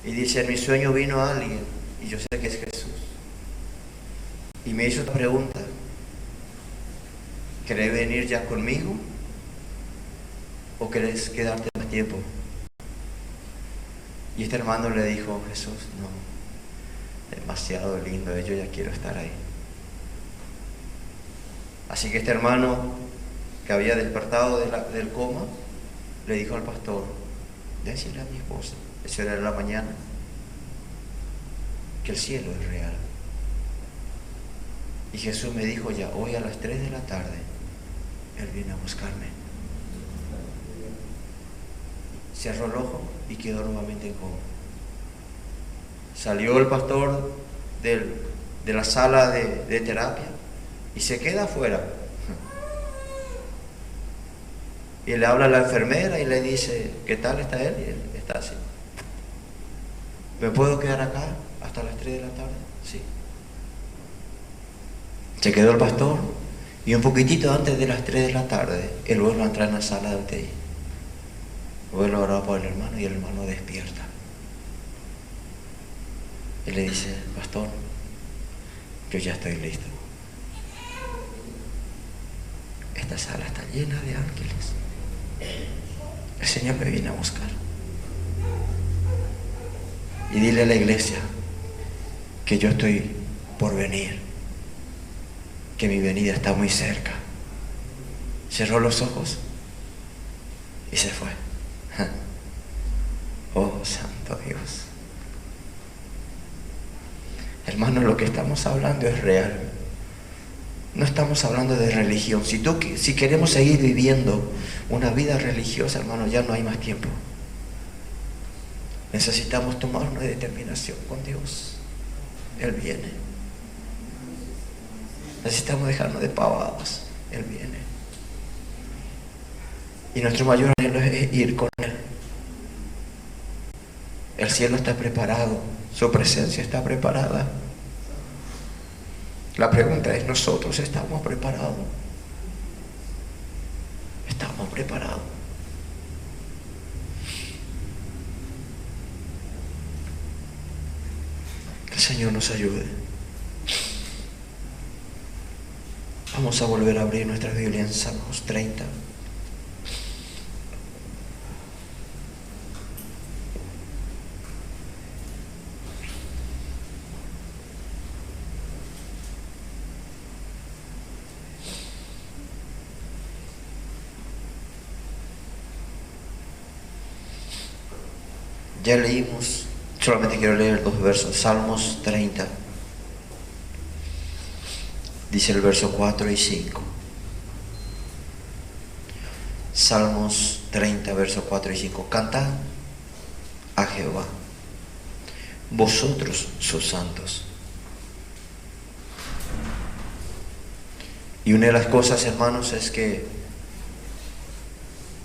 Y dice, en mi sueño vino alguien, y yo sé que es Jesús. Y me hizo esta pregunta: ¿querés venir ya conmigo? ¿O querés quedarte más tiempo? Y este hermano le dijo: Jesús, no, demasiado lindo, yo ya quiero estar ahí. Así que este hermano, que había despertado del coma, le dijo al pastor: decirle a mi esposa, eso era en la mañana, que el cielo es real. Y Jesús me dijo: ya hoy a las 3 de la tarde, Él viene a buscarme. Cerró el ojo y quedó nuevamente en coma. Salió el pastor de la sala de terapia y se queda afuera. Y le habla a la enfermera y le dice: ¿qué tal está él? Y él está así. ¿Me puedo quedar acá hasta las 3 de la tarde? Sí. Se quedó el pastor y un poquitito antes de las 3 de la tarde, él vuelve a entrar en la sala de UTI. Vuelve a orar por el hermano y el hermano despierta. Y le dice: pastor, yo ya estoy listo. Esta sala está llena de ángeles. El Señor me viene a buscar. Y dile a la iglesia que yo estoy por venir, que mi venida está muy cerca. Cerró los ojos y se fue. Oh, santo Dios. Hermano, lo que estamos hablando es real. No estamos hablando de religión. Si queremos seguir viviendo una vida religiosa, hermano, ya no hay más tiempo. Necesitamos tomar una determinación con Dios. Él viene. Necesitamos dejarnos de pavadas. Él viene. Y nuestro mayor anhelo es ir con Él. El cielo está preparado. Su presencia está preparada. La pregunta es: ¿nosotros estamos preparados? ¿Estamos preparados? Que el Señor nos ayude. Vamos a volver a abrir nuestra Biblia en Salmos 30. Ya leímos, solamente quiero leer 2 versos. Salmos 30. Dice el verso 4 y 5. Salmos 30, versos 4 y 5. Cantad a Jehová, vosotros sus santos. Y una de las cosas, hermanos, es que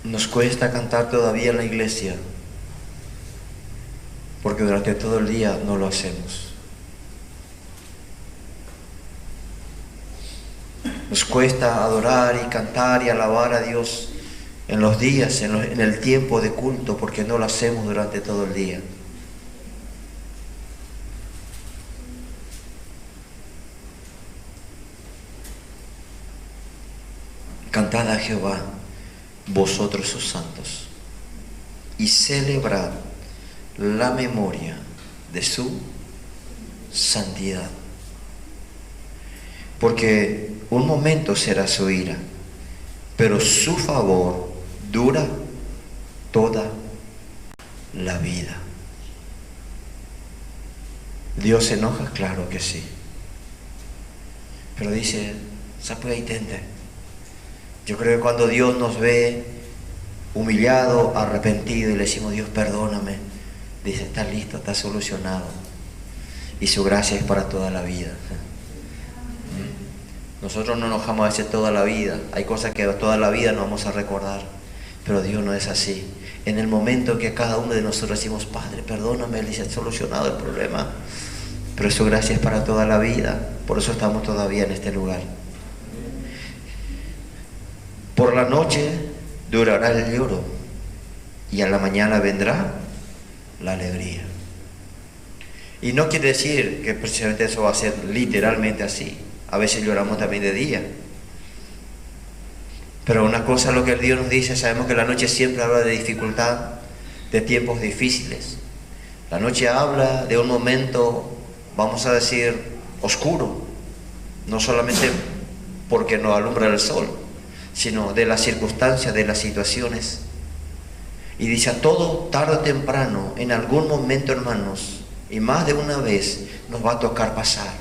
nos cuesta cantar todavía en la iglesia, porque durante todo el día no lo hacemos. Nos cuesta adorar y cantar y alabar a Dios en los días, en el tiempo de culto, porque no lo hacemos durante todo el día. Cantad a Jehová, vosotros sus santos, y celebrad la memoria de su santidad. Porque un momento será su ira, pero su favor dura toda la vida. ¿Dios se enoja? Claro que sí. Pero dice: "Sapue-itente". Yo creo que cuando Dios nos ve humillado, arrepentido, y le decimos: Dios, perdóname, dice: está listo, está solucionado. Y su gracia es para toda la vida. Nosotros no nos enojamos a veces toda la vida. Hay cosas que toda la vida no vamos a recordar. Pero Dios no es así. En el momento que cada uno de nosotros decimos: Padre, perdóname, Él dice: solucionado el problema. Pero su gracia es para toda la vida. Por eso estamos todavía en este lugar. Por la noche durará el lloro, y a la mañana vendrá la alegría. Y no quiere decir que precisamente eso va a ser literalmente así. A veces lloramos también de día. Pero una cosa es lo que el Dios nos dice, sabemos que la noche siempre habla de dificultad, de tiempos difíciles. La noche habla de un momento, vamos a decir, oscuro. No solamente porque nos alumbra el sol, sino de las circunstancias, de las situaciones. Y dice, a todo tarde o temprano, en algún momento, hermanos, y más de una vez, nos va a tocar pasar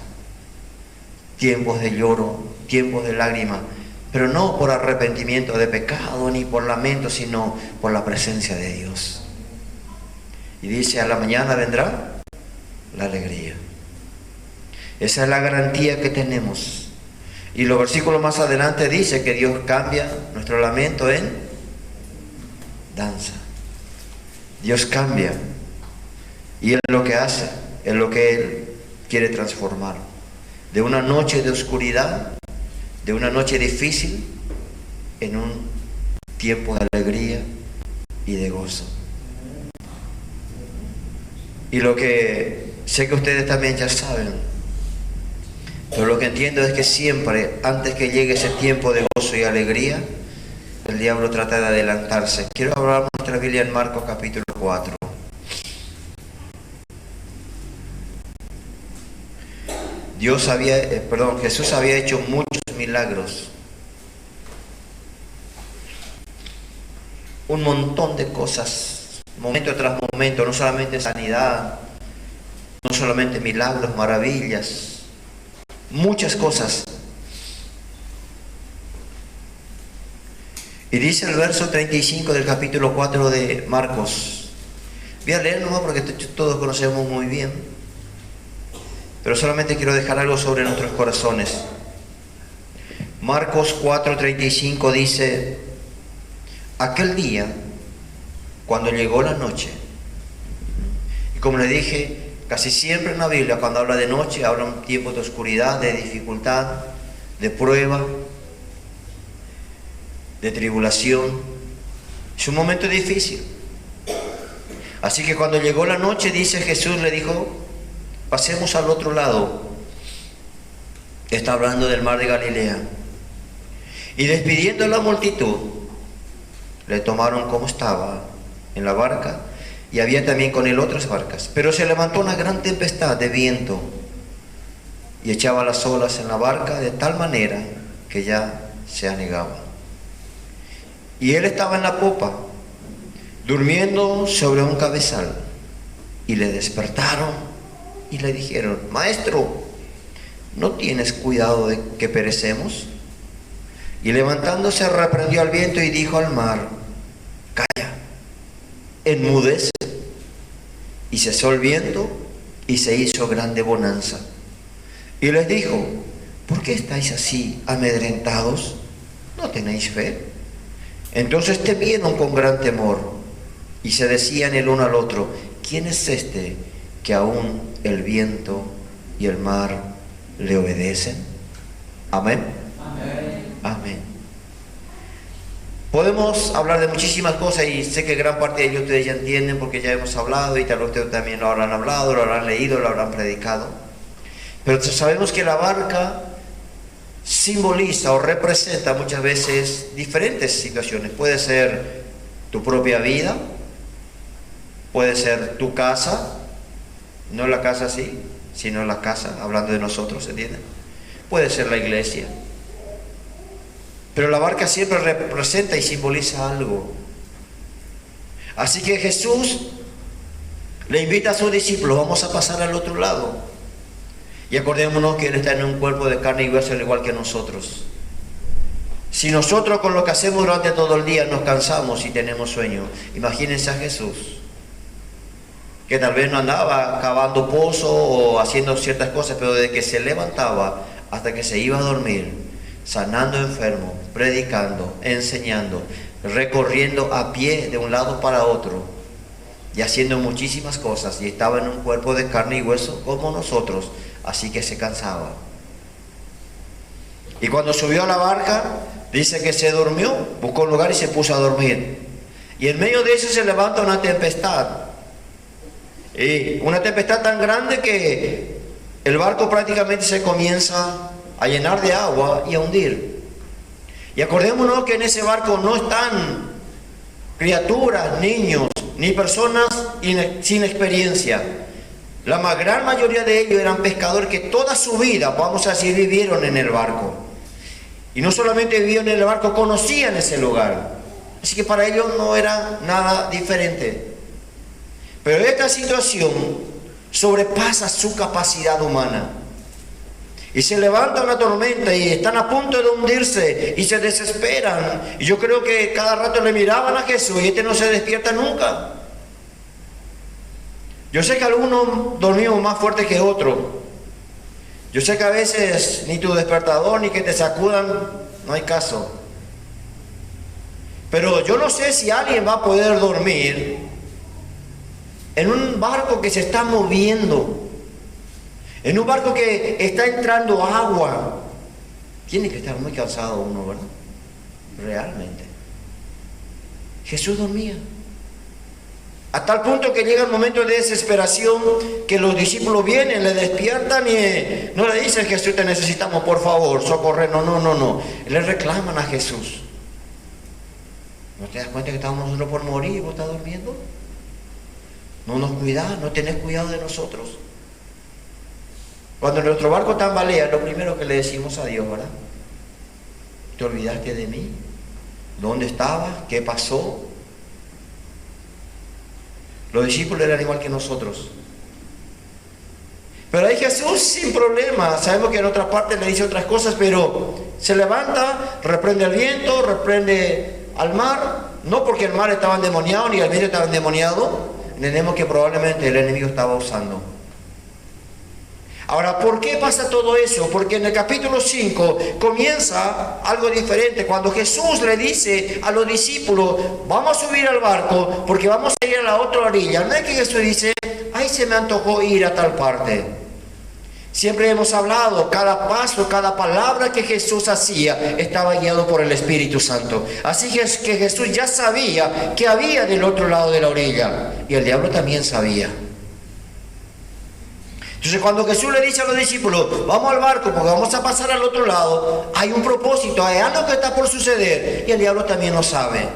tiempos de lloro, tiempos de lágrimas, pero no por arrepentimiento de pecado ni por lamento, sino por la presencia de Dios. Y dice, a la mañana vendrá la alegría. Esa es la garantía que tenemos. Y los versículos más adelante dice que Dios cambia nuestro lamento en danza. Dios cambia. Y Él lo que hace, es lo que Él quiere transformar. De una noche de oscuridad, de una noche difícil, en un tiempo de alegría y de gozo. Y lo que sé que ustedes también ya saben, pero lo que entiendo es que siempre, antes que llegue ese tiempo de gozo y alegría, el diablo trata de adelantarse. Quiero hablar nuestra Biblia en Marcos capítulo 4. Jesús había hecho muchos milagros. Un montón de cosas, momento tras momento, no solamente sanidad, no solamente milagros, maravillas, muchas cosas. Y dice el verso 35 del capítulo 4 de Marcos. Voy a leer nomás porque todos conocemos muy bien, pero solamente quiero dejar algo sobre nuestros corazones. Marcos 4:35 dice, aquel día, cuando llegó la noche, y como les dije, casi siempre en la Biblia cuando habla de noche, habla un tiempo de oscuridad, de dificultad, de prueba, de tribulación. Es un momento difícil. Así que cuando llegó la noche, dice, Jesús le dijo, pasemos al otro lado. Está hablando del mar de Galilea. Y despidiendo a la multitud, le tomaron como estaba en la barca, y había también con él otras barcas. Pero se levantó una gran tempestad de viento y echaba las olas en la barca de tal manera que ya se anegaba. Y él estaba en la popa, durmiendo sobre un cabezal. Y le despertaron y le dijeron, Maestro, ¿no tienes cuidado de que perecemos? Y levantándose reprendió al viento y dijo al mar, calla, enmudece. Y cesó el viento y se hizo grande bonanza. Y les dijo, ¿por qué estáis así amedrentados? ¿No tenéis fe? Entonces temieron con gran temor y se decían el uno al otro, ¿quién es este que aún el viento y el mar le obedecen? Amén. Amén. Amén. Podemos hablar de muchísimas cosas y sé que gran parte de ellos ustedes ya entienden porque ya hemos hablado y tal vez ustedes también lo habrán hablado, lo habrán leído, lo habrán predicado. Pero sabemos que la barca simboliza o representa muchas veces diferentes situaciones. Puede ser tu propia vida, puede ser tu casa, no la casa así, sino la casa, hablando de nosotros, ¿entienden? Puede ser la iglesia. Pero la barca siempre representa y simboliza algo. Así que Jesús le invita a sus discípulos, vamos a pasar al otro lado. Y acordémonos que Él está en un cuerpo de carne y hueso al igual que nosotros. Si nosotros con lo que hacemos durante todo el día nos cansamos y tenemos sueño, imagínense a Jesús, que tal vez no andaba cavando pozos o haciendo ciertas cosas, pero desde que se levantaba hasta que se iba a dormir, sanando enfermos, predicando, enseñando, recorriendo a pie de un lado para otro y haciendo muchísimas cosas, y estaba en un cuerpo de carne y hueso como nosotros, así que se cansaba. Y cuando subió a la barca, dice que se durmió, buscó un lugar y se puso a dormir. Y en medio de eso se levanta una tempestad. Y una tempestad tan grande que el barco prácticamente se comienza a llenar de agua y a hundir. Y acordémonos que en ese barco no están criaturas, niños, ni personas sin experiencia. La gran mayoría de ellos eran pescadores que toda su vida, vamos a decir, vivieron en el barco. Y no solamente vivieron en el barco, conocían ese lugar. Así que para ellos no era nada diferente. Pero esta situación sobrepasa su capacidad humana. Y se levanta una tormenta y están a punto de hundirse y se desesperan. Y yo creo que cada rato le miraban a Jesús y este no se despierta nunca. Yo sé que algunos dormimos más fuerte que otros. Yo sé que a veces ni tu despertador ni que te sacudan, no hay caso. Pero yo no sé si alguien va a poder dormir en un barco que se está moviendo. En un barco que está entrando agua. Tiene que estar muy cansado uno, ¿verdad? Realmente. Jesús dormía. A tal punto que llega el momento de desesperación que los discípulos vienen, le despiertan y no le dicen: Jesús, te necesitamos, por favor, socorrernos. No. Le reclaman a Jesús. ¿No te das cuenta que estamos nosotros por morir y vos estás durmiendo? No nos cuidás, no tenés cuidado de nosotros. Cuando nuestro barco tambalea, lo primero que le decimos a Dios, ¿verdad? ¿Te olvidaste de mí? ¿Dónde estabas? ¿Qué pasó? Los discípulos eran igual que nosotros. Pero ahí Jesús sin problema, sabemos que en otras partes le dice otras cosas, pero se levanta, reprende al viento, reprende al mar, no porque el mar estaba endemoniado ni el viento estaba endemoniado, entendemos que probablemente el enemigo estaba usando. Ahora, ¿por qué pasa todo eso? Porque en el capítulo 5 comienza algo diferente. Cuando Jesús le dice a los discípulos: vamos a subir al barco porque vamos a ir a la otra orilla. No es que Jesús dice: ay, se me antojó ir a tal parte. Siempre hemos hablado, cada paso, cada palabra que Jesús hacía estaba guiado por el Espíritu Santo. Así que Jesús ya sabía que había del otro lado de la orilla. Y el diablo también sabía. Entonces cuando Jesús le dice a los discípulos: vamos al barco porque vamos a pasar al otro lado, hay un propósito, hay algo que está por suceder, y el diablo también lo sabe.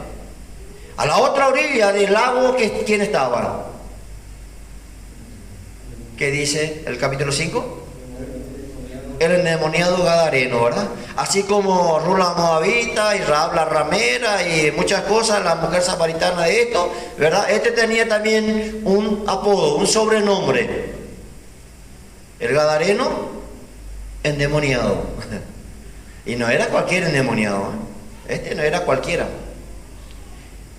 A la otra orilla del lago, ¿quién estaba? ¿Qué dice el capítulo 5? El endemoniado gadareno, ¿verdad? Así como Rula Moabita y Rahab la ramera y muchas cosas, la mujer samaritana de esto, ¿verdad? Este tenía también un apodo, un sobrenombre. El gadareno endemoniado. Y no era cualquier endemoniado, ¿eh? Este no era cualquiera.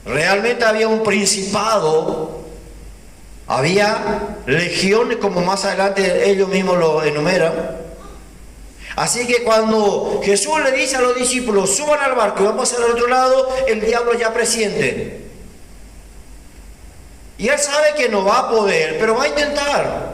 Realmente había un principado, había legiones, como más adelante ellos mismos lo enumeran. Así que cuando Jesús le dice a los discípulos: suban al barco y vamos al otro lado, el diablo ya presiente. Y él sabe que no va a poder, pero va a intentar.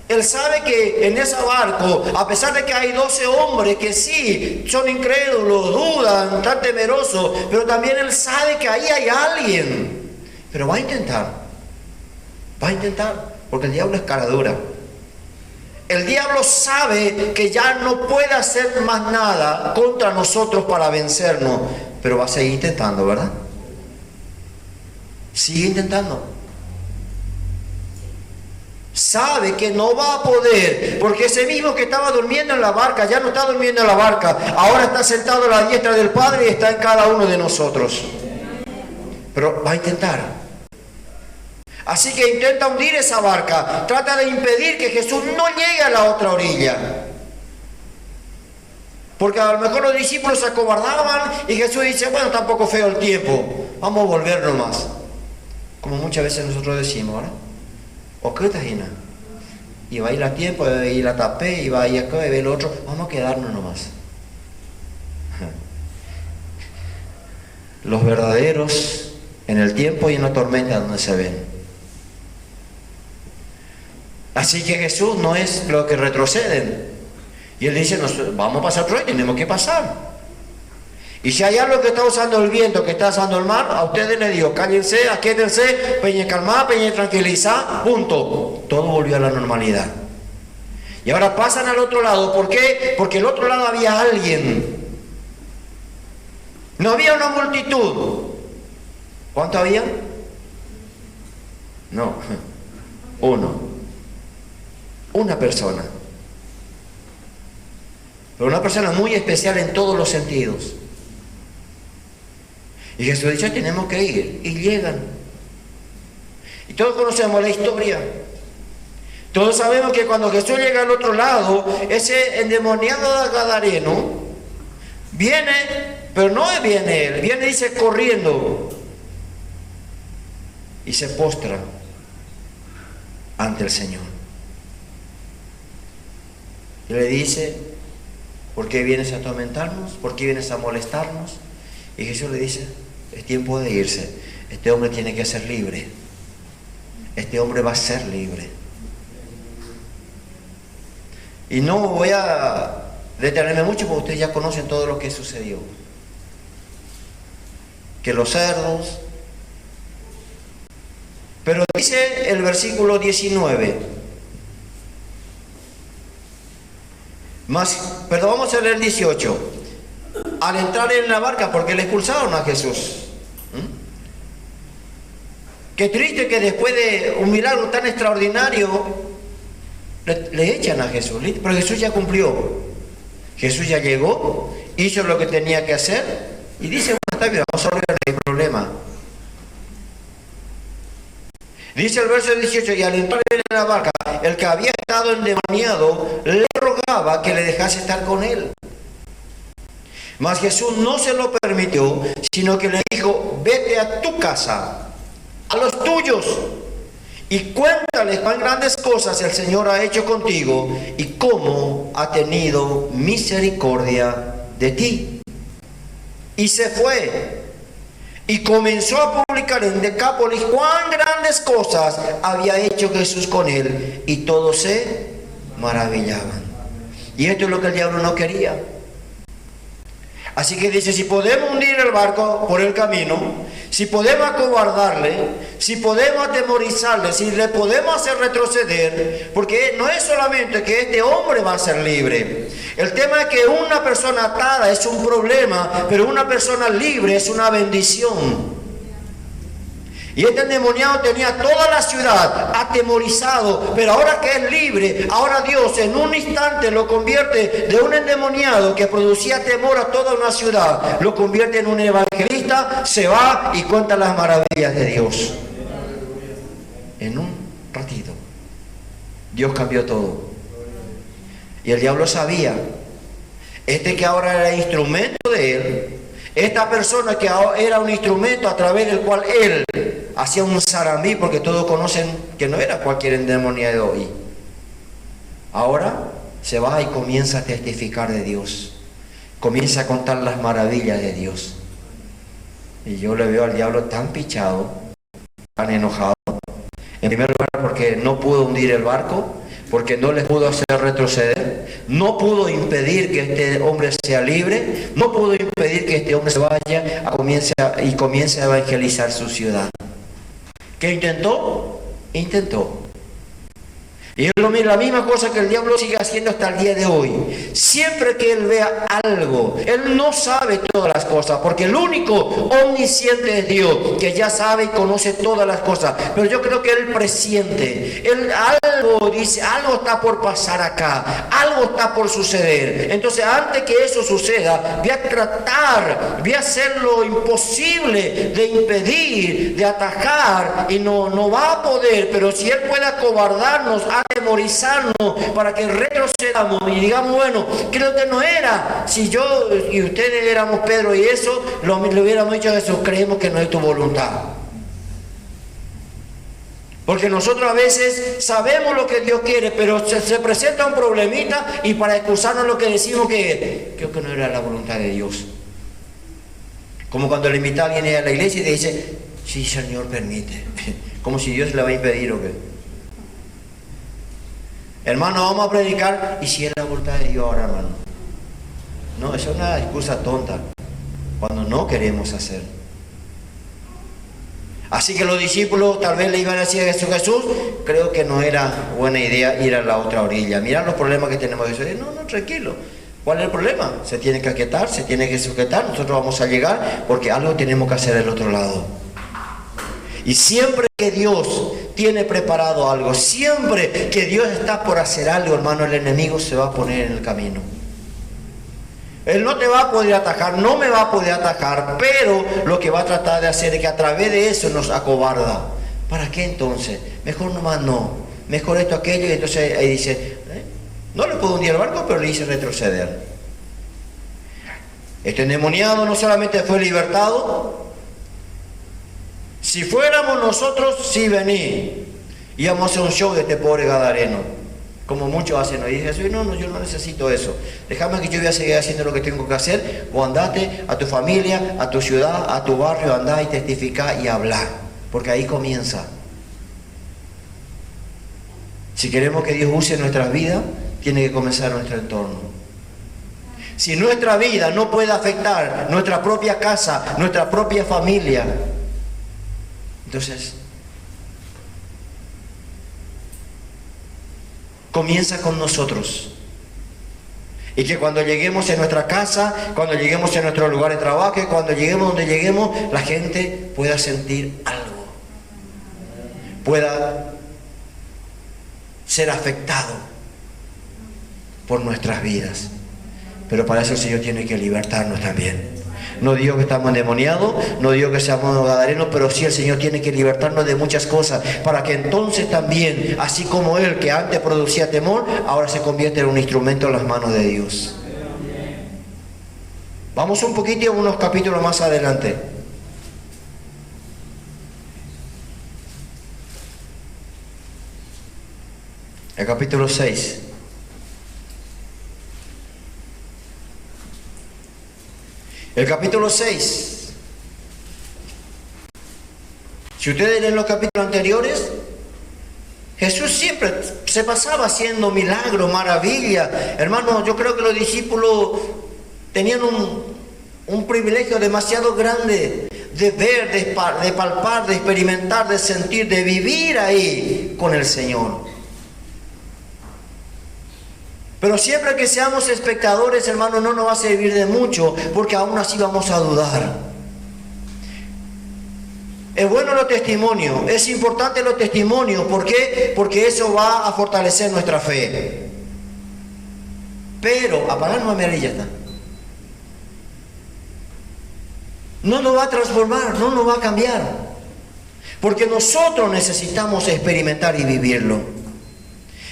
Él sabe que en ese barco, a pesar de que hay 12 hombres que sí son incrédulos, dudan, están temerosos, pero también él sabe que ahí hay alguien. Pero va a intentar, porque el diablo es cara dura. El diablo sabe que ya no puede hacer más nada contra nosotros para vencernos, pero va a seguir intentando, ¿verdad? Sigue intentando. Sabe que no va a poder, porque ese mismo que estaba durmiendo en la barca, ya no está durmiendo en la barca, ahora está sentado a la diestra del Padre y está en cada uno de nosotros. Pero va a intentar. Así que intenta hundir esa barca, trata de impedir que Jesús no llegue a la otra orilla. Porque a lo mejor los discípulos se acobardaban y Jesús dice: bueno, tampoco feo el tiempo, vamos a volver nomás. Como muchas veces nosotros decimos, ¿verdad? ¿O qué estás llena? Y va a ir a tiempo, y va a ir a tapé, y va a ir acá, y va a ir lo otro. Vamos a quedarnos nomás. Los verdaderos en el tiempo y en la tormenta donde se ven. Así que Jesús no es lo que retroceden. Y él dice: vamos a pasar por ahí, tenemos que pasar. Y si hay algo que está usando el viento, que está usando el mar, a ustedes les digo, cállense, aquíétense, peñe calmar, peñe tranquilizar, punto. Todo volvió a la normalidad. Y ahora pasan al otro lado. ¿Por qué? Porque al otro lado había alguien. No había una multitud. ¿Cuánto había? No, uno. Una persona. Pero una persona muy especial en todos los sentidos. Y Jesús dice, tenemos que ir. Y llegan. Y todos conocemos la historia. Todos sabemos que cuando Jesús llega al otro lado, ese endemoniado gadareno viene, pero no viene él, viene, dice, corriendo. Y se postra ante el Señor. Y le dice, ¿por qué vienes a atormentarnos? ¿Por qué vienes a molestarnos? Y Jesús le dice, es tiempo de irse. Este hombre tiene que ser libre. Este hombre va a ser libre. Y no voy a detenerme mucho porque ustedes ya conocen todo lo que sucedió. Que los cerdos... Pero dice el versículo 19. Perdón, vamos a leer el 18. Al entrar en la barca, porque le expulsaron a Jesús. Qué triste que después de un milagro tan extraordinario le echan a Jesús. Pero Jesús ya cumplió. Jesús ya llegó, hizo lo que tenía que hacer y dice, bueno, está bien, vamos a resolver el problema. Dice el verso 18, y al entrar en la barca, el que había estado endemoniado le rogaba que le dejase estar con él. Mas Jesús no se lo permitió, sino que le dijo, vete a tu casa, a los tuyos, y cuéntales cuán grandes cosas el Señor ha hecho contigo y cómo ha tenido misericordia de ti. Y se fue y comenzó a publicar en Decápolis cuán grandes cosas había hecho Jesús con él, y todos se maravillaban. Y esto es lo que el diablo no quería. Así que dice, si podemos hundir el barco por el camino, si podemos acobardarle, si podemos atemorizarle, si le podemos hacer retroceder, porque no es solamente que este hombre va a ser libre. El tema es que una persona atada es un problema, pero una persona libre es una bendición. Y este endemoniado tenía toda la ciudad atemorizado, pero ahora que es libre, ahora Dios en un instante lo convierte de un endemoniado que producía temor a toda una ciudad, lo convierte en un evangelista, se va y cuenta las maravillas de Dios. En un ratito, Dios cambió todo. Y el diablo sabía, que ahora era instrumento de él, esta persona que era un instrumento a través del cual él hacía un zarambí, porque todos conocen que no era cualquier endemoniado hoy. Ahora se va y comienza a testificar de Dios, comienza a contar las maravillas de Dios. Y yo le veo al diablo tan pichado, tan enojado. En primer lugar, porque no pudo hundir el barco, porque no les pudo hacer retroceder, no pudo impedir que este hombre sea libre, no pudo impedir que este hombre se vaya y comience a evangelizar su ciudad. ¿Qué intentó? Intentó. Y es la misma cosa que el diablo sigue haciendo hasta el día de hoy. Siempre que él vea algo, él no sabe todas las cosas, porque el único omnisciente es Dios, que ya sabe y conoce todas las cosas. Pero yo creo que él presiente, él algo dice, algo está por pasar acá, algo está por suceder. Entonces, antes que eso suceda, voy a tratar, voy a hacer lo imposible de impedir, de atajar, y no va a poder. Pero si él puede acobardarnos, atemorizarnos, para que retrocedamos y digamos, bueno, creo que no era, si yo y ustedes éramos Pedro y eso, lo hubiéramos dicho a Jesús, creemos que no es tu voluntad. Porque nosotros a veces sabemos lo que Dios quiere, pero se presenta un problemita y para excusarnos lo que decimos que creo que no era la voluntad de Dios. Como cuando le invita a alguien a la iglesia y te dice, sí, Señor, permite. Como si Dios le va a impedir o qué. Hermano, vamos a predicar, y si es la voluntad de Dios ahora, hermano. No, eso es una excusa tonta. cuando no queremos hacer. Así que los discípulos tal vez le iban a decir a Jesús, creo que no era buena idea ir a la otra orilla. Mirad los problemas que tenemos. Jesús dice, no, tranquilo. ¿Cuál es el problema? Se tiene que aquietar, se tiene que sujetar. Nosotros vamos a llegar porque algo tenemos que hacer del otro lado. Y siempre que Dios tiene preparado algo, siempre que Dios está por hacer algo, hermano, el enemigo se va a poner en el camino. Él no te va a poder atajar, no me va a poder atajar, pero lo que va a tratar de hacer es que a través de eso nos acobarda. ¿Para qué entonces? Mejor nomás no, mejor esto, aquello, y entonces ahí dice, no le puedo hundir el barco, pero le hice retroceder. Este endemoniado no solamente fue libertado, si fuéramos nosotros, sí vení, íbamos a hacer un show de este pobre gadareno. Como muchos hacen hoy. Y Jesús, no, yo no necesito eso. Déjame que yo voy a seguir haciendo lo que tengo que hacer. O andate a tu familia, a tu ciudad, a tu barrio, andá y testificar y hablar. Porque ahí comienza. Si queremos que Dios use nuestras vidas, tiene que comenzar nuestro entorno. Si nuestra vida no puede afectar nuestra propia casa, nuestra propia familia, entonces comienza con nosotros. Y que cuando lleguemos a nuestra casa, cuando lleguemos a nuestro lugar de trabajo, cuando lleguemos donde lleguemos, la gente pueda sentir algo, pueda ser afectado por nuestras vidas. Pero para eso el Señor tiene que libertarnos también. No digo que estamos endemoniados, no digo que seamos gadarenos, pero sí el Señor tiene que libertarnos de muchas cosas, para que entonces también, así como Él que antes producía temor, ahora se convierte en un instrumento en las manos de Dios. Vamos un poquito unos capítulos más adelante. El capítulo 6. El capítulo 6. Si ustedes leen los capítulos anteriores, Jesús siempre se pasaba haciendo milagros, maravillas. Hermanos, yo creo que los discípulos tenían un privilegio demasiado grande de ver, de palpar, de experimentar, de sentir, de vivir ahí con el Señor. Pero siempre que seamos espectadores, hermanos, no nos va a servir de mucho, porque aún así vamos a dudar. Es bueno los testimonios, es importante los testimonios. ¿Por qué? Porque eso va a fortalecer nuestra fe. Pero, apagarnos a mi ya está. No nos va a transformar, no nos va a cambiar. Porque nosotros necesitamos experimentar y vivirlo.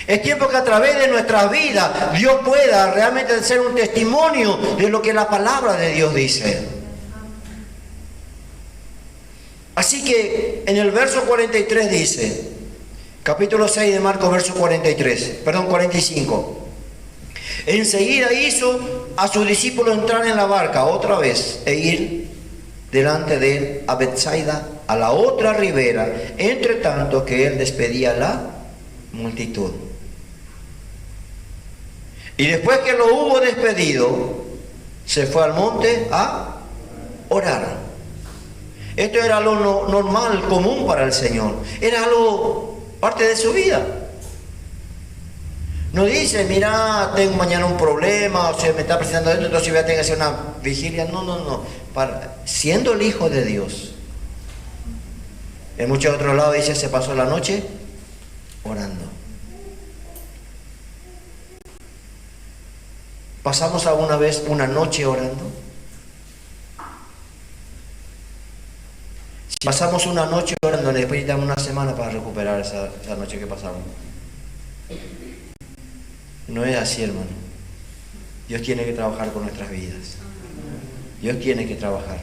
Es tiempo que a través de nuestra vida Dios pueda realmente ser un testimonio de lo que la palabra de Dios dice. Así que en el verso 43 dice, capítulo 6 de Marcos, verso 45. Enseguida hizo a sus discípulos entrar en la barca otra vez e ir delante de él a Betsaida, a la otra ribera, entre tanto que él despedía a la multitud. Y después que lo hubo despedido, se fue al monte a orar. Esto era lo normal, común para el Señor. Era algo parte de su vida. No dice, mira, tengo mañana un problema, o sea, me está presentando esto, entonces voy a tener que hacer una vigilia. No. Siendo el Hijo de Dios. En muchos otros lados dice, se pasó la noche orando. ¿Pasamos alguna vez una noche orando? Si pasamos una noche orando, después necesitamos una semana para recuperar esa noche que pasamos. No es así, hermano. Dios tiene que trabajar con nuestras vidas. Dios tiene que trabajar.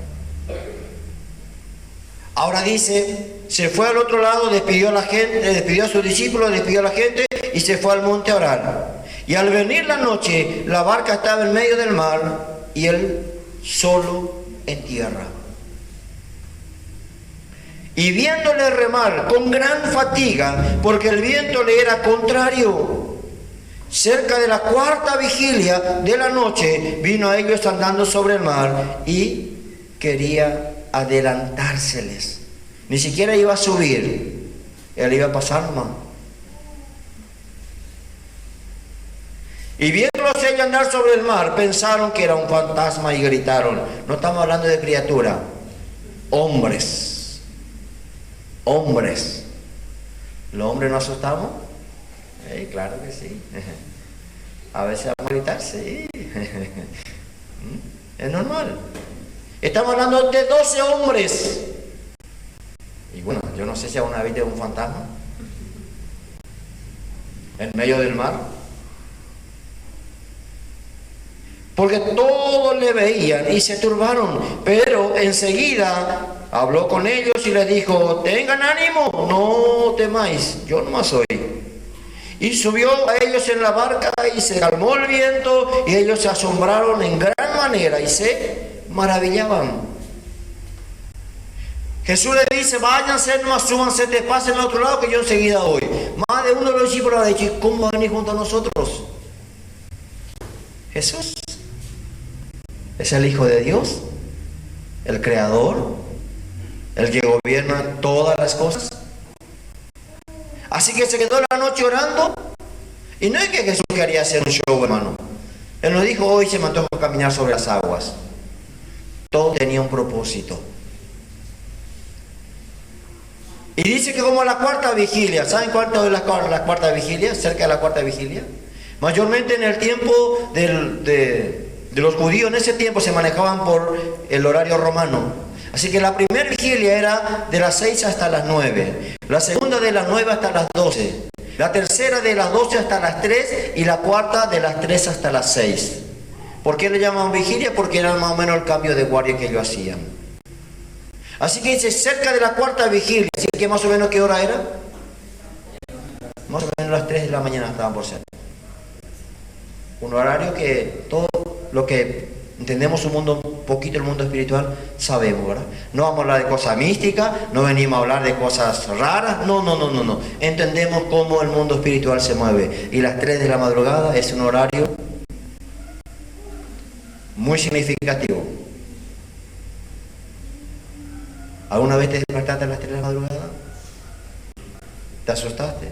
Ahora dice, se fue al otro lado, despidió a la gente, despidió a sus discípulos, despidió a la gente y se fue al monte a orar. Y al venir la noche, la barca estaba en medio del mar y él solo en tierra. Y viéndole remar con gran fatiga, porque el viento le era contrario, cerca de la cuarta vigilia de la noche, vino a ellos andando sobre el mar y quería adelantárseles. Ni siquiera iba a subir, él iba a pasar nomás. Y viéndolos ellos andar sobre el mar, pensaron que era un fantasma y gritaron. No estamos hablando de criatura, hombres. Hombres. ¿Los hombres nos asustamos? Claro que sí. A veces vamos a gritar, sí. Es normal. Estamos hablando de 12 hombres. Y bueno, yo no sé si alguna vez viste un fantasma en medio del mar. Porque todos le veían y se turbaron. Pero enseguida habló con ellos y les dijo: tengan ánimo, no temáis, yo nomás soy. Y subió a ellos en la barca y se calmó el viento, y ellos se asombraron en gran manera y se maravillaban. Jesús les dice: váyanse, nomás súbanse, te pasen al otro lado que yo enseguida voy. Más de uno de los discípulos ha dicho: ¿cómo va a venir junto a nosotros? Jesús es el Hijo de Dios, el Creador, el que gobierna todas las cosas. Así que se quedó la noche orando. Y no es que Jesús quería hacer un show, hermano. Él nos dijo: hoy se me antoja caminar sobre las aguas. Todo tenía un propósito. Y dice que como la cuarta vigilia, ¿saben cuánto es la cuarta vigilia? Cerca de la cuarta vigilia. Mayormente en el tiempo de los judíos, en ese tiempo se manejaban por el horario romano. Así que la primera vigilia era de las 6 hasta las 9. La segunda de las 9 hasta las 12. La tercera de las 12 hasta las 3. Y la cuarta de las 3 hasta las 6. ¿Por qué le llaman vigilia? Porque era más o menos el cambio de guardia que ellos hacían. Así que dice cerca de la cuarta vigilia. Así que más o menos ¿qué hora era? Más o menos las 3 de la mañana estaban por ser. Un horario que todo lo que entendemos un poquito el mundo espiritual, sabemos, ¿verdad? No vamos a hablar de cosas místicas, no venimos a hablar de cosas raras, no. Entendemos cómo el mundo espiritual se mueve. Y las 3 de la madrugada es un horario muy significativo. ¿Alguna vez te despertaste a las 3 de la madrugada? ¿Te asustaste?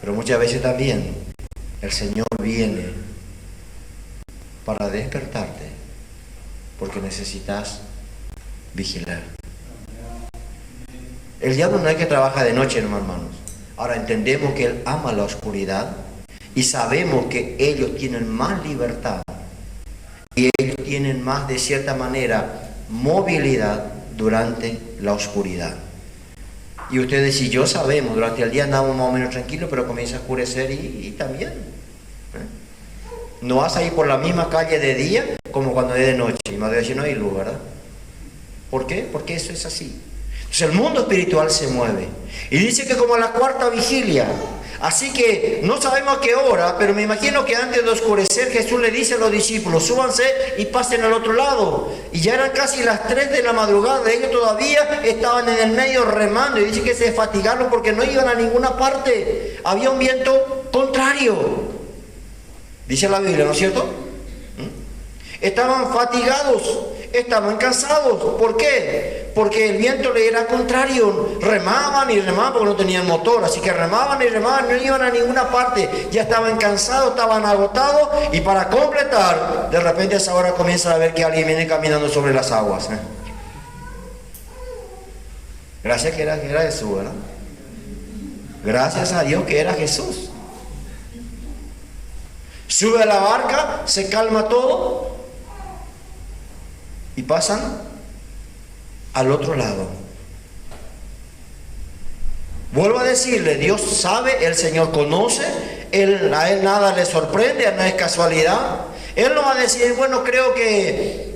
Pero muchas veces también el Señor viene para despertarte, porque necesitas vigilar. El diablo no es que trabaja de noche, hermanos. Ahora entendemos que él ama la oscuridad y sabemos que ellos tienen más libertad y ellos tienen más, de cierta manera, movilidad durante la oscuridad. Y ustedes y yo sabemos, durante el día andamos más o menos tranquilos, pero comienza a oscurecer y también. No vas a ir por la misma calle de día como cuando es de noche. Y me voy a decir, no hay luz, ¿verdad? ¿Por qué? Porque eso es así. Entonces el mundo espiritual se mueve. Y dice que como a la cuarta vigilia. Así que no sabemos a qué hora, pero me imagino que antes de oscurecer Jesús le dice a los discípulos: súbanse y pasen al otro lado. Y ya eran casi las 3 de la madrugada, ellos todavía estaban en el medio remando, y dice que se fatigaron porque no iban a ninguna parte. Había un viento contrario, dice la Biblia, ¿no es cierto? Estaban fatigados, estaban cansados. ¿Por qué? Porque el viento le era contrario. Remaban y remaban porque no tenían motor. Así que remaban y remaban, no iban a ninguna parte. Ya estaban cansados, estaban agotados. Y para completar, de repente a esa hora comienzan a ver que alguien viene caminando sobre las aguas. Gracias que era Jesús, ¿verdad? Gracias a Dios que era Jesús. Sube a la barca, se calma todo y pasan al otro lado. Vuelvo a decirle, Dios sabe, el Señor conoce, a Él nada le sorprende, no es casualidad. Él no va a decir, bueno, creo que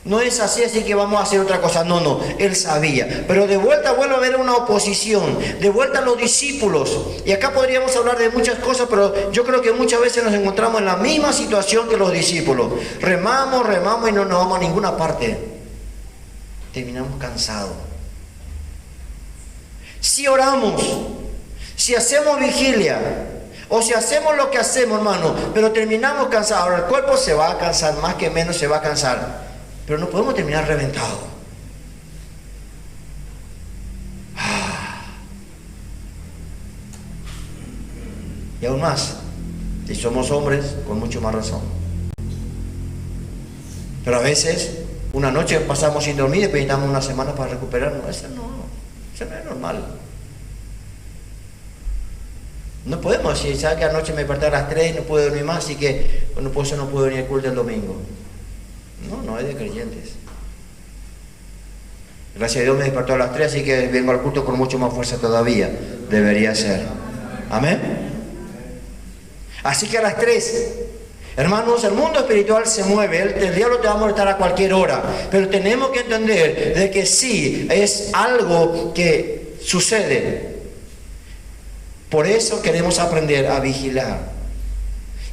no es así, así que vamos a hacer otra cosa. No, Él sabía. Pero de vuelta vuelve a haber una oposición, de vuelta a los discípulos. Y acá podríamos hablar de muchas cosas, pero yo creo que muchas veces nos encontramos en la misma situación que los discípulos. Remamos y no nos vamos a ninguna parte. Terminamos cansados. Si oramos, si hacemos vigilia, O si hacemos lo que hacemos, hermano, pero terminamos cansados. Ahora el cuerpo se va a cansar, más que menos se va a cansar. Pero no podemos terminar reventados. Y aún más, si somos hombres, con mucho más razón. Pero a veces, una noche pasamos sin dormir y después necesitamos una semana para recuperarnos. Eso no es normal. No podemos decir, ¿sabes que anoche me desperté a las 3 y no pude dormir más? Así que bueno, por eso no puedo venir al culto el domingo. No es de creyentes. Gracias a Dios me despertó a las 3, así que vengo al culto con mucho más fuerza todavía. Debería ser. Amén. Así que a las 3, hermanos, el mundo espiritual se mueve, el diablo te va a molestar a cualquier hora, pero tenemos que entender de que sí, es algo que sucede. Por eso queremos aprender a vigilar.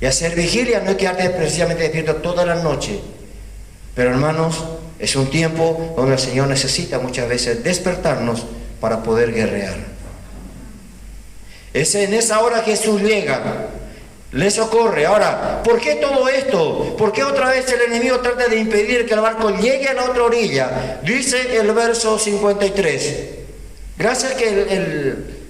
Y hacer vigilia no es quedarte precisamente despierto toda la noche, pero hermanos, es un tiempo donde el Señor necesita muchas veces despertarnos para poder guerrear. Es en esa hora Jesús llega, le socorre. Ahora, ¿por qué todo esto? ¿Por qué otra vez el enemigo trata de impedir que el barco llegue a la otra orilla? Dice el verso 53. Gracias que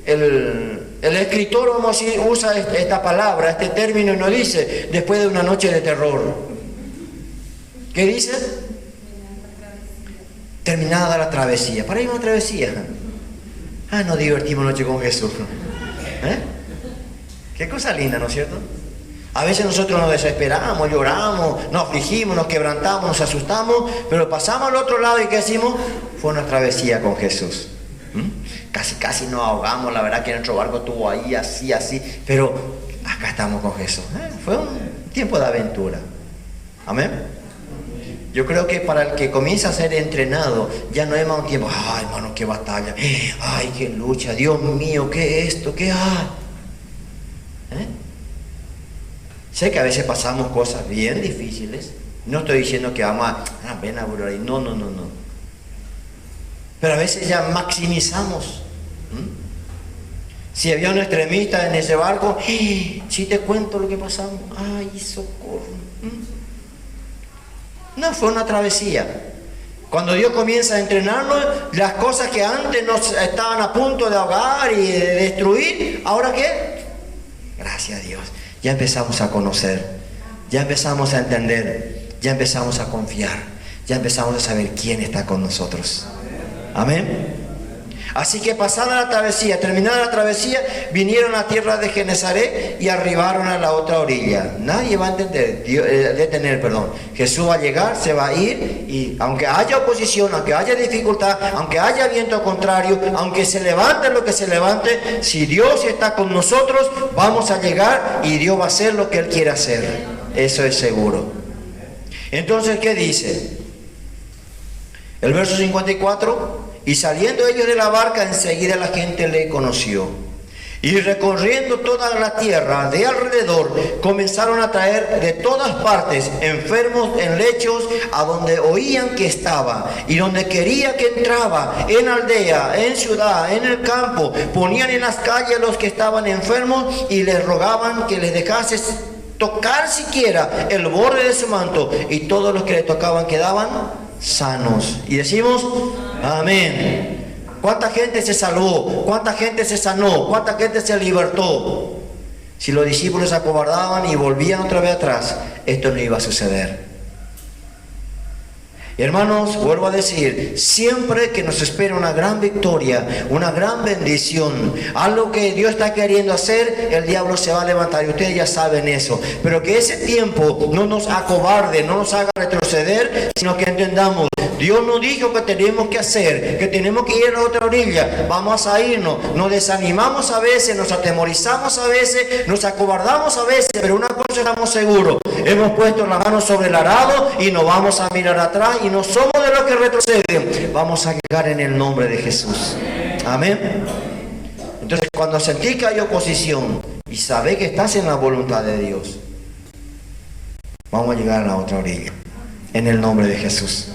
el escritor, vamos a decir, usa esta palabra, este término, y nos dice, después de una noche de terror. ¿Qué dice? Terminada la travesía. ¿Para ir a una travesía? Nos divertimos noche con Jesús. Qué cosa linda, ¿no es cierto? A veces nosotros nos desesperamos, lloramos, nos afligimos, nos quebrantamos, nos asustamos, pero pasamos al otro lado y ¿qué decimos? Fue una travesía con Jesús. Casi nos ahogamos, la verdad que nuestro barco estuvo ahí, así, pero acá estamos con Jesús. Fue un tiempo de aventura. Amén. Yo creo que para el que comienza a ser entrenado, ya no es más un tiempo, ay hermano, qué batalla, ay qué lucha, Dios mío, qué esto, qué Sé que a veces pasamos cosas bien difíciles. No estoy diciendo que vamos a ven a burlar ahí. No. Pero a veces ya maximizamos. Si había un extremista en ese barco, si te cuento lo que pasamos, ay, socorro. No, fue una travesía. Cuando Dios comienza a entrenarnos, las cosas que antes nos estaban a punto de ahogar y de destruir, ¿ahora qué? Gracias a Dios. Ya empezamos a conocer, ya empezamos a entender, ya empezamos a confiar, ya empezamos a saber quién está con nosotros. Amén. Así que pasada la travesía, terminada la travesía, vinieron a tierra de Genesaret y arribaron a la otra orilla. Nadie va a detener. Jesús va a llegar, se va a ir, y aunque haya oposición, aunque haya dificultad, aunque haya viento contrario, aunque se levante lo que se levante, si Dios está con nosotros, vamos a llegar y Dios va a hacer lo que Él quiere hacer. Eso es seguro. Entonces, ¿qué dice? El verso 54... Y saliendo ellos de la barca, enseguida la gente le conoció. Y recorriendo toda la tierra de alrededor, comenzaron a traer de todas partes enfermos en lechos a donde oían que estaba. Y donde quería que entraba, en aldea, en ciudad, en el campo, ponían en las calles a los que estaban enfermos y les rogaban que les dejase tocar siquiera el borde de su manto. Y todos los que le tocaban quedaban sanos. Y decimos amén. ¿Cuánta gente se salvó? ¿Cuánta gente se sanó? ¿Cuánta gente se libertó? Si los discípulos se acobardaban y volvían otra vez atrás, esto no iba a suceder. Y hermanos, vuelvo a decir, siempre que nos espera una gran victoria, una gran bendición, algo que Dios está queriendo hacer, el diablo se va a levantar y ustedes ya saben eso. Pero que ese tiempo no nos acobarde, no nos haga retroceder, sino que entendamos, Dios nos dijo que tenemos que hacer, que tenemos que ir a la otra orilla, vamos a irnos. Nos desanimamos a veces, nos atemorizamos a veces, nos acobardamos a veces, pero una cosa estamos seguros, hemos puesto la mano sobre el arado y no vamos a mirar atrás y no somos de los que retroceden. Vamos a llegar en el nombre de Jesús. Amén. Entonces, cuando sentís que hay oposición y sabés que estás en la voluntad de Dios, vamos a llegar a la otra orilla en el nombre de Jesús.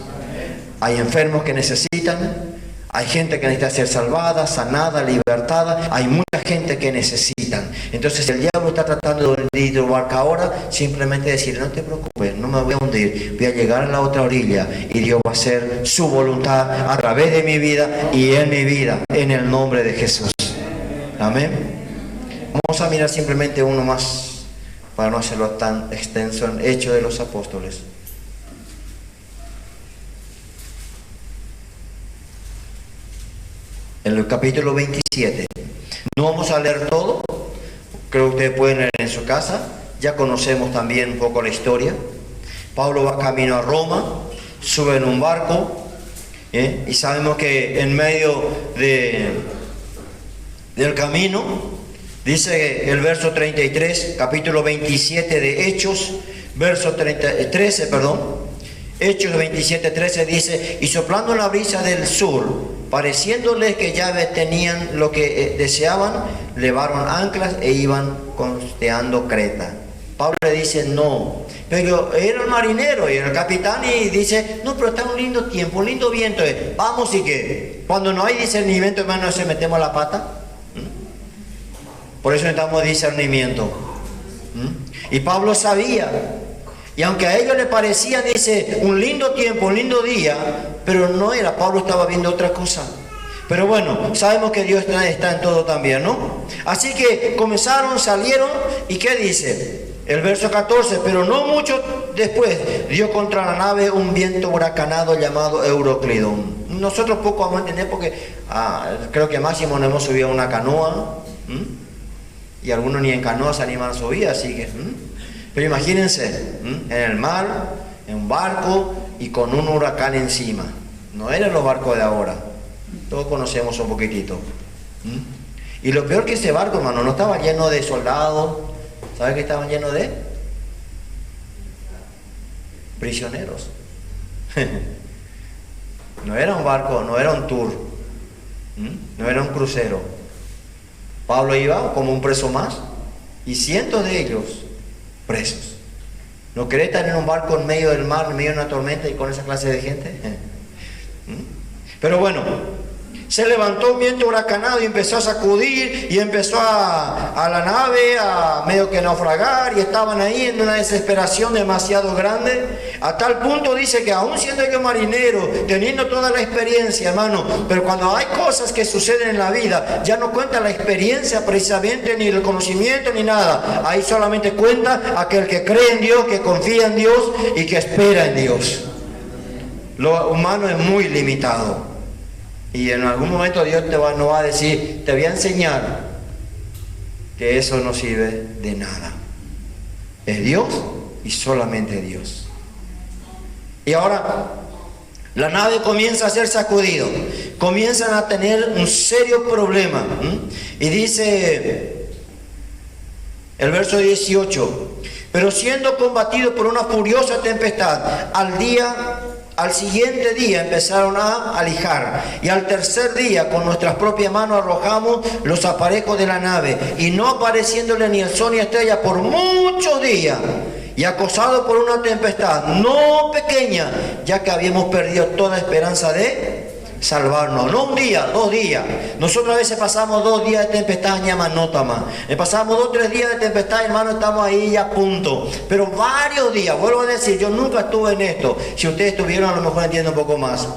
Hay enfermos que necesitan, hay gente que necesita ser salvada, sanada, libertada, hay mucha gente que necesitan. Entonces el diablo está tratando de hundir tu barca ahora, simplemente decir, no te preocupes, no me voy a hundir, voy a llegar a la otra orilla y Dios va a hacer su voluntad a través de mi vida y en mi vida, en el nombre de Jesús. Amén. Vamos a mirar simplemente uno más para no hacerlo tan extenso, en Hechos de los Apóstoles. En el capítulo 27. No vamos a leer todo, creo que ustedes pueden leer en su casa. Ya conocemos también un poco la historia. Pablo va camino a Roma, sube en un barco, y sabemos que en medio del camino, dice el verso 33, capítulo 27 de Hechos, verso 13, Hechos 27:13 dice, y soplando la brisa del sur, pareciéndoles que ya tenían lo que deseaban, levaron anclas e iban costeando Creta. Pablo le dice, no, pero era el marinero y el capitán, y dice, no, pero está un lindo tiempo, un lindo viento, vamos. Y que cuando no hay discernimiento, hermano, no se metemos la pata. Por eso necesitamos discernimiento. Y Pablo sabía, y aunque a ellos les parecía, dice, un lindo tiempo, un lindo día, pero no era, Pablo estaba viendo otra cosa. Pero bueno, sabemos que Dios está en todo también, ¿no? Así que comenzaron, salieron, ¿y qué dice? El verso 14, pero no mucho después dio contra la nave un viento huracanado llamado Euroclidón. Nosotros poco vamos a entender porque creo que máximo nos hemos subido a una canoa, y algunos ni en canoa se animan a subir, así que... Pero imagínense, en el mar, en un barco y con un huracán encima. No eran los barcos de ahora. Todos conocemos un poquitito. Y lo peor que ese barco, hermano, no estaba lleno de soldados. ¿Sabe qué estaban llenos de? Prisioneros. No era un barco, no era un tour. No era un crucero. Pablo iba como un preso más y cientos de ellos presos. ¿No querés estar en un barco en medio del mar, en medio de una tormenta y con esa clase de gente? Pero bueno, se levantó un viento huracanado y empezó a sacudir y empezó a la nave a medio que naufragar, y estaban ahí en una desesperación demasiado grande, a tal punto dice que aún siendo ellos marineros, teniendo toda la experiencia, hermano, pero cuando hay cosas que suceden en la vida, ya no cuenta la experiencia precisamente, ni el conocimiento, ni nada. Ahí solamente cuenta aquel que cree en Dios, que confía en Dios y que espera en Dios. Lo humano es muy limitado. Y en algún momento Dios nos va a decir, te voy a enseñar que eso no sirve de nada. Es Dios y solamente Dios. Y ahora la nave comienza a ser sacudido, comienzan a tener un serio problema. Y dice el verso 18, pero siendo combatido por una furiosa tempestad, al siguiente día empezaron a alijar, y al tercer día con nuestras propias manos arrojamos los aparejos de la nave, y no apareciéndole ni el sol ni estrella por muchos días, y acosado por una tempestad no pequeña, ya que habíamos perdido toda esperanza de salvarnos. No un día, 2 días. Nosotros a veces pasamos 2 días de tempestad, ñamanótama. Pasamos 2 o 3 días de tempestad, hermano, estamos ahí a punto. Pero varios días, vuelvo a decir, yo nunca estuve en esto. Si ustedes estuvieron, a lo mejor entiendo un poco más.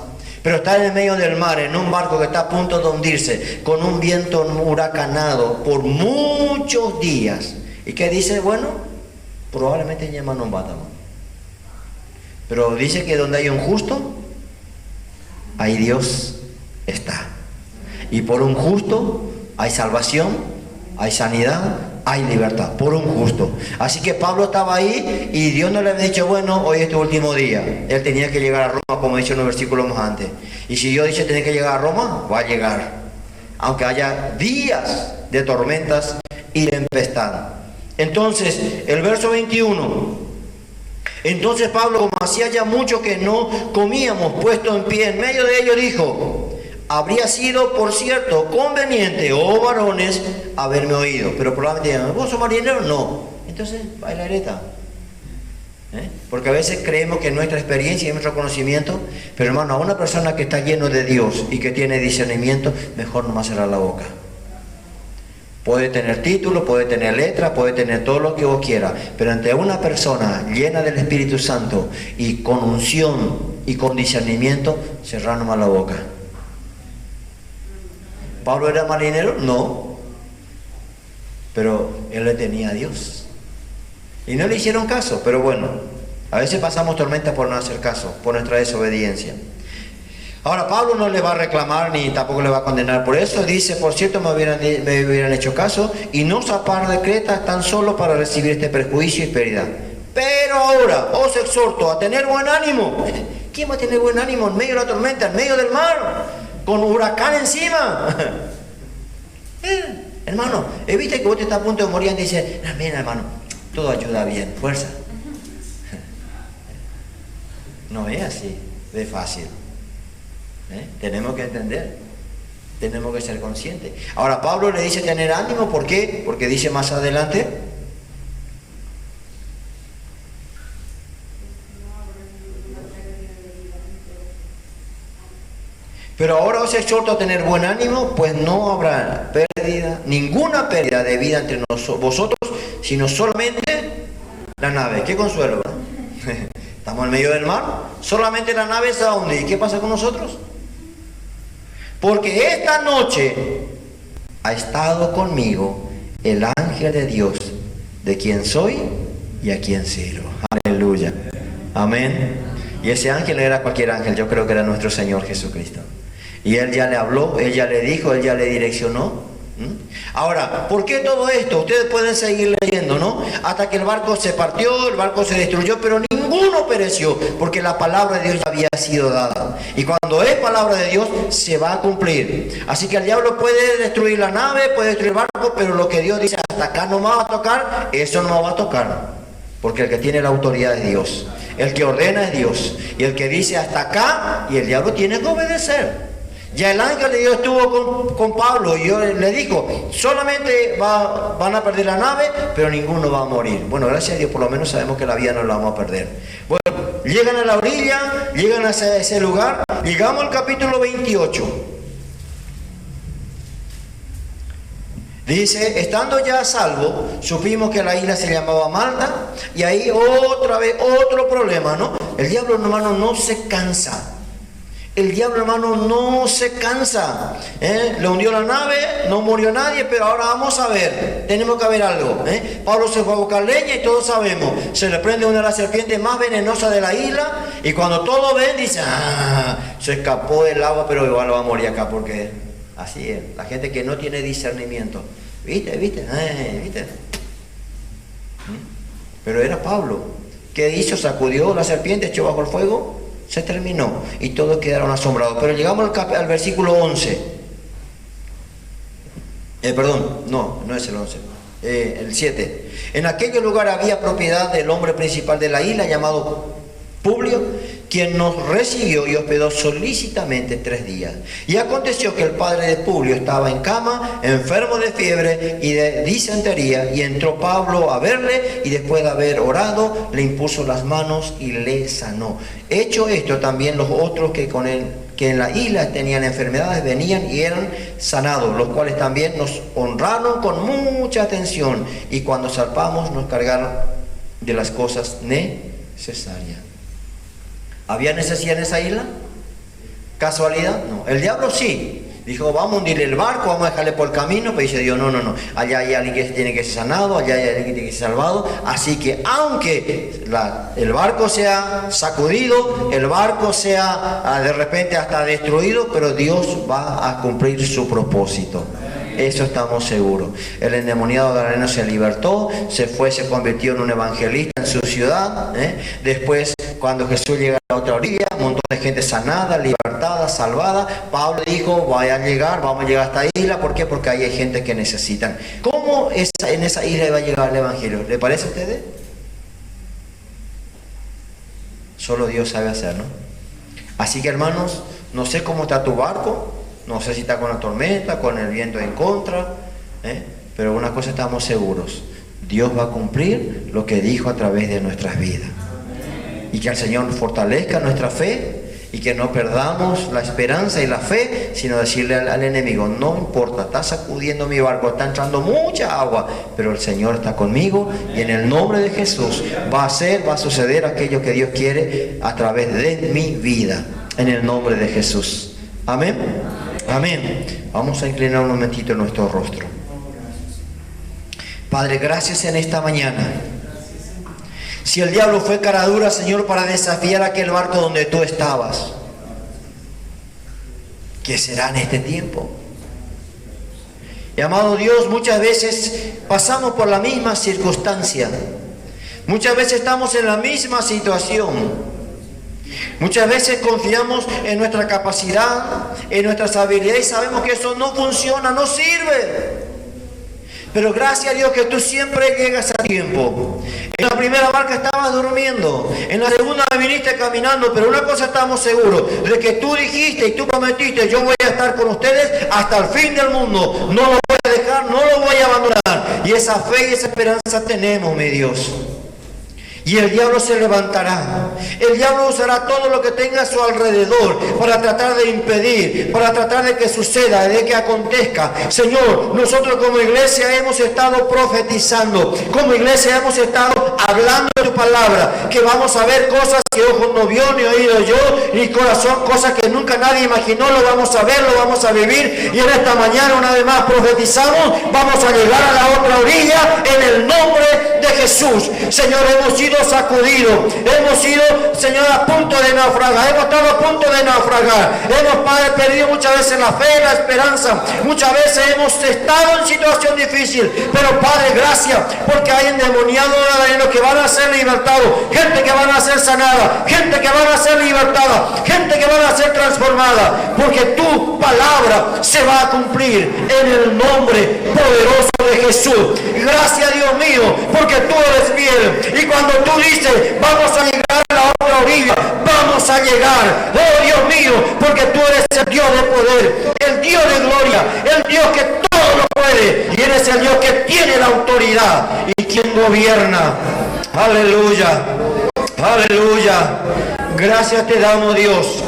Pero estar en el medio del mar, en un barco que está a punto de hundirse, con un viento huracanado por muchos días. ¿Y qué dice? Bueno, probablemente ñamanótama. Pero dice que donde hay un justo, ahí Dios está. Y por un justo hay salvación, hay sanidad, hay libertad. Por un justo. Así que Pablo estaba ahí y Dios no le había dicho, bueno, hoy es tu último día. Él tenía que llegar a Roma, como he dicho en los versículos más antes. Y si Dios dice tiene que llegar a Roma, va a llegar. Aunque haya días de tormentas y tempestad. Entonces, el verso 21. Entonces Pablo, como hacía ya mucho que no comíamos, puesto en pie en medio de ellos, dijo, habría sido, por cierto, conveniente, oh varones, haberme oído. Pero probablemente digan, ¿vos sos marinero? No. Entonces, bailareta. Porque a veces creemos que nuestra experiencia y nuestro conocimiento, pero hermano, a una persona que está lleno de Dios y que tiene discernimiento, mejor no más cerrar la boca. Puede tener título, puede tener letra, puede tener todo lo que vos quieras, pero ante una persona llena del Espíritu Santo y con unción y con discernimiento, cerrar nomás la boca. ¿Pablo era marinero? No, pero él le tenía a Dios y no le hicieron caso. Pero bueno, a veces pasamos tormentas por no hacer caso, por nuestra desobediencia. Ahora Pablo no le va a reclamar ni tampoco le va a condenar por eso. Dice, por cierto, me hubieran hecho caso y no zapar de Creta tan solo para recibir este perjuicio y pérdida. Pero ahora os exhorto a tener buen ánimo. ¿Quién va a tener buen ánimo en medio de la tormenta, en medio del mar, con huracán encima? Hermano, evita que vos te estás a punto de morir y dice, amén, hermano, todo ayuda bien, fuerza. No es así de fácil. Tenemos que entender, tenemos que ser conscientes. Ahora Pablo le dice tener ánimo, ¿por qué? Porque dice más adelante, pero ahora os exhorto a tener buen ánimo, pues no habrá pérdida, ninguna pérdida de vida entre vosotros, sino solamente la nave. Qué consuelo, ¿verdad? Estamos en medio del mar, solamente la nave se va a hundir. ¿Y qué pasa con nosotros? Porque esta noche ha estado conmigo el ángel de Dios, de quien soy y a quien sirvo. Aleluya. Amén. Y ese ángel era cualquier ángel, yo creo que era nuestro Señor Jesucristo. Y Él ya le habló, Él ya le dijo, Él ya le direccionó. Ahora, ¿por qué todo esto? Ustedes pueden seguir leyendo, ¿no? Hasta que el barco se partió, el barco se destruyó, pero ninguno pereció, porque la palabra de Dios ya había sido dada. Y cuando es palabra de Dios, se va a cumplir. Así que el diablo puede destruir la nave, puede destruir el barco, pero lo que Dios dice, hasta acá no me va a tocar, eso no me va a tocar. Porque el que tiene la autoridad es Dios. El que ordena es Dios. Y el que dice hasta acá, y el diablo tiene que obedecer. Ya el ángel de Dios estuvo con Pablo y yo le dijo, solamente van a perder la nave, pero ninguno va a morir. Bueno, gracias a Dios por lo menos sabemos que la vida no la vamos a perder. Bueno, llegan a la orilla, llegan a ese lugar, llegamos al capítulo 28. Dice, estando ya a salvo, supimos que la isla se llamaba Malta, y ahí otra vez otro problema, ¿no? El diablo, hermano, no se cansa. El diablo, hermano, no se cansa. Le hundió la nave, no murió nadie, pero ahora vamos a ver, tenemos que ver algo. Pablo se fue a buscar leña y todos sabemos, se le prende una de las serpientes más venenosas de la isla, y cuando todos ven, dice, se escapó del agua, pero igual va a morir acá, porque así es. La gente que no tiene discernimiento, ¿viste? Pero era Pablo. ¿Qué hizo? Sacudió la serpiente, echó bajo el fuego. Se terminó y todos quedaron asombrados. Pero llegamos al versículo 11. Perdón, no es el 11. El 7. En aquel lugar había propiedad del hombre principal de la isla llamado Publio, quien nos recibió y hospedó solícitamente 3 días. Y aconteció que el padre de Publio estaba en cama, enfermo de fiebre y de disentería, y entró Pablo a verle, y después de haber orado, le impuso las manos y le sanó. Hecho esto, también los otros que en la isla tenían enfermedades venían y eran sanados, los cuales también nos honraron con mucha atención, y cuando zarpamos nos cargaron de las cosas necesarias. ¿Había necesidad en esa isla? ¿Casualidad? No. El diablo sí. Dijo, vamos a hundir el barco, vamos a dejarle por el camino, pero dice Dios, no. Allá hay alguien que tiene que ser sanado, allá hay alguien que tiene que ser salvado. Así que aunque el barco sea sacudido, el barco sea de repente hasta destruido, pero Dios va a cumplir su propósito. Eso estamos seguros. El endemoniado gadareno se libertó, se convirtió en un evangelista en su ciudad. Después, cuando Jesús llega a la otra orilla, un montón de gente sanada, libertada, salvada. Pablo dijo, vamos a llegar a esta isla. ¿Por qué? Porque ahí hay gente que necesitan. ¿Cómo en esa isla va a llegar el evangelio? ¿Le parece a ustedes? Solo Dios sabe hacer, ¿no? Así que, hermanos, no sé cómo está tu barco. No sé si está con la tormenta, con el viento en contra, pero una cosa estamos seguros, Dios va a cumplir lo que dijo a través de nuestras vidas. Y que el Señor fortalezca nuestra fe Y que no perdamos la esperanza y la fe, sino decirle al enemigo, no importa, está sacudiendo mi barco, está entrando mucha agua, pero el Señor está conmigo y en el nombre de Jesús va a suceder aquello que Dios quiere a través de mi vida, en el nombre de Jesús. Amén. Amén. Vamos a inclinar un momentito nuestro rostro. Padre, gracias en esta mañana. Si el diablo fue cara dura, Señor, para desafiar aquel barco donde tú estabas, ¿qué será en este tiempo? Y amado Dios, muchas veces pasamos por la misma circunstancia. Muchas veces estamos en la misma situación. Muchas veces confiamos en nuestra capacidad, en nuestras habilidades y sabemos que eso no funciona, no sirve. Pero gracias a Dios que tú siempre llegas a tiempo. En la primera barca estabas durmiendo, en la segunda viniste caminando, pero una cosa estamos seguros, de que tú dijiste y tú prometiste, yo voy a estar con ustedes hasta el fin del mundo. No lo voy a dejar, no lo voy a abandonar. Y esa fe y esa esperanza tenemos, mi Dios. Y el diablo se levantará. El diablo usará todo lo que tenga a su alrededor para tratar de impedir, para tratar de que suceda, de que acontezca. Señor, nosotros como iglesia hemos estado profetizando, como iglesia hemos estado hablando de tu palabra, que vamos a ver cosas que ojo no vio, ni oído yo, ni corazón, cosas que nunca nadie imaginó, lo vamos a ver, lo vamos a vivir. Y en esta mañana una vez más profetizamos, vamos a llegar a la otra orilla en el nombre de Jesús. Señor, hemos sido sacudidos, hemos sido, Señor, a punto de naufragar, hemos estado a punto de naufragar, hemos, Padre, perdido muchas veces la fe, la esperanza, muchas veces hemos estado en situación difícil, pero Padre, gracias, porque hay endemoniados que van a ser libertados, gente que van a ser sanada, gente que van a ser libertada, gente que van a ser transformada, porque tu palabra se va a cumplir en el nombre poderoso de Jesús. Gracias, Dios mío, porque tú eres fiel, y cuando tú dices, vamos a llegar a la otra orilla, vamos a llegar, oh Dios mío, porque tú eres el Dios de poder, el Dios de gloria, el Dios que todo lo puede, y eres el Dios que tiene la autoridad y quien gobierna. Aleluya, aleluya. Gracias te damos, Dios.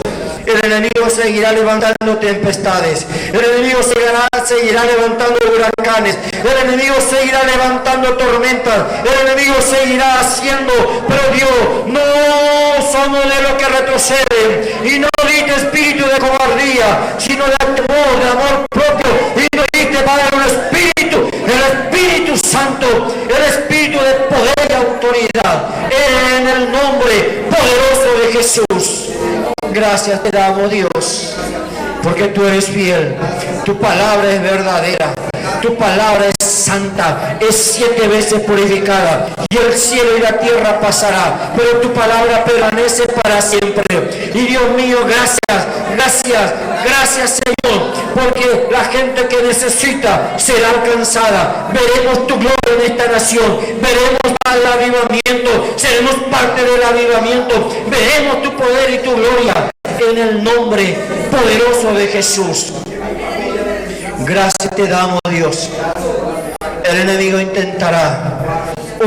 El enemigo seguirá levantando tempestades. El enemigo seguirá levantando huracanes. El enemigo seguirá levantando tormentas. El enemigo seguirá haciendo. Pero Dios, no somos de los que retroceden. Y no diste espíritu de cobardía, sino de temor, de amor propio. Y nos diste, Padre, un espíritu, el Espíritu Santo, el espíritu de poder y autoridad. En el nombre poderoso de Jesús. Gracias te damos, Dios, porque tú eres fiel, tu palabra es verdadera, tu palabra es santa, es 7 veces purificada, y el cielo y la tierra pasará, pero tu palabra permanece para siempre. Y Dios mío, gracias, gracias, gracias, Señor, porque la gente que necesita será alcanzada. Veremos tu gloria en esta nación, veremos el avivamiento, seremos parte del avivamiento, veremos tu poder y tu gloria en el nombre poderoso de Jesús. Gracias te damos, Dios. El enemigo intentará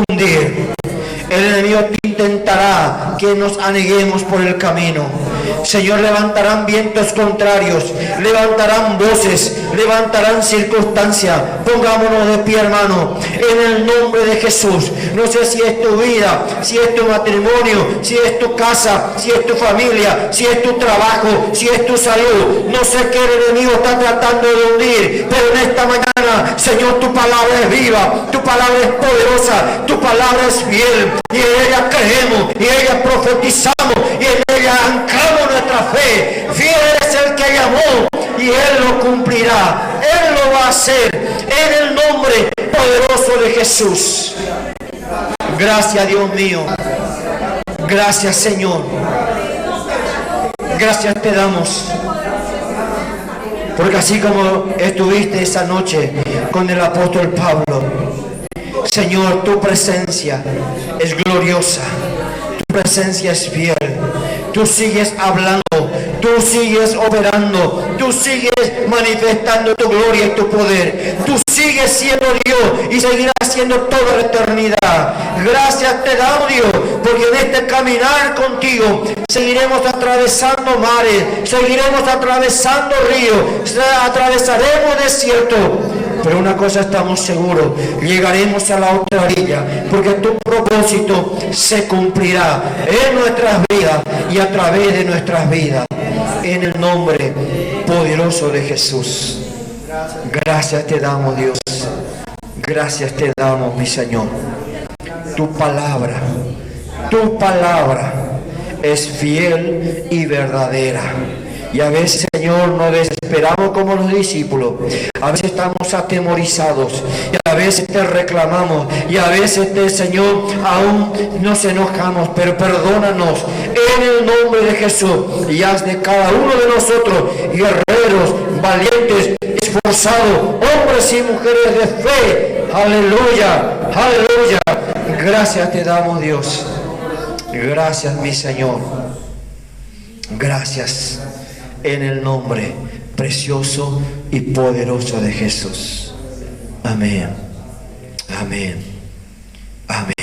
hundir, el enemigo intentará que nos aneguemos por el camino. Señor, levantarán vientos contrarios, levantarán voces, levantarán circunstancias. Pongámonos de pie, hermano, en el nombre de Jesús. No sé si es tu vida, si es tu matrimonio, si es tu casa, si es tu familia, si es tu trabajo, si es tu salud. No sé qué el enemigo está tratando de hundir, pero en esta mañana, Señor, tu palabra es viva, tu palabra es poderosa, tu palabra es fiel, y en ella creemos, y en ella profetizamos, y en ella anclamos nuestra fe. Fiel es el que llamó, y Él lo cumplirá, Él lo va a hacer, en el nombre poderoso de Jesús. Gracias, Dios mío, gracias, Señor, gracias te damos, porque así como estuviste esa noche con el apóstol Pablo, Señor, tu presencia es gloriosa, tu presencia es fiel, tú sigues hablando, tú tú sigues operando, tú sigues manifestando tu gloria y tu poder. Tú sigues siendo Dios y seguirás siendo toda la eternidad. Gracias te damos, Dios, porque en este caminar contigo seguiremos atravesando mares, seguiremos atravesando ríos, atravesaremos desiertos. Pero una cosa estamos seguros, llegaremos a la otra orilla, porque tu propósito se cumplirá en nuestras vidas y a través de nuestras vidas. En el nombre poderoso de Jesús. Gracias te damos, Dios. Gracias te damos, mi Señor. Tu palabra es fiel y verdadera. Y a veces, Señor, nos desesperamos como los discípulos. A veces estamos atemorizados. Y a veces te reclamamos. Y a veces, Señor, aún nos enojamos. Pero perdónanos en el nombre de Jesús. Y haz de cada uno de nosotros guerreros, valientes, esforzados, hombres y mujeres de fe. Aleluya, aleluya. Gracias te damos, Dios. Gracias, mi Señor. Gracias. En el nombre precioso y poderoso de Jesús. Amén. Amén. Amén.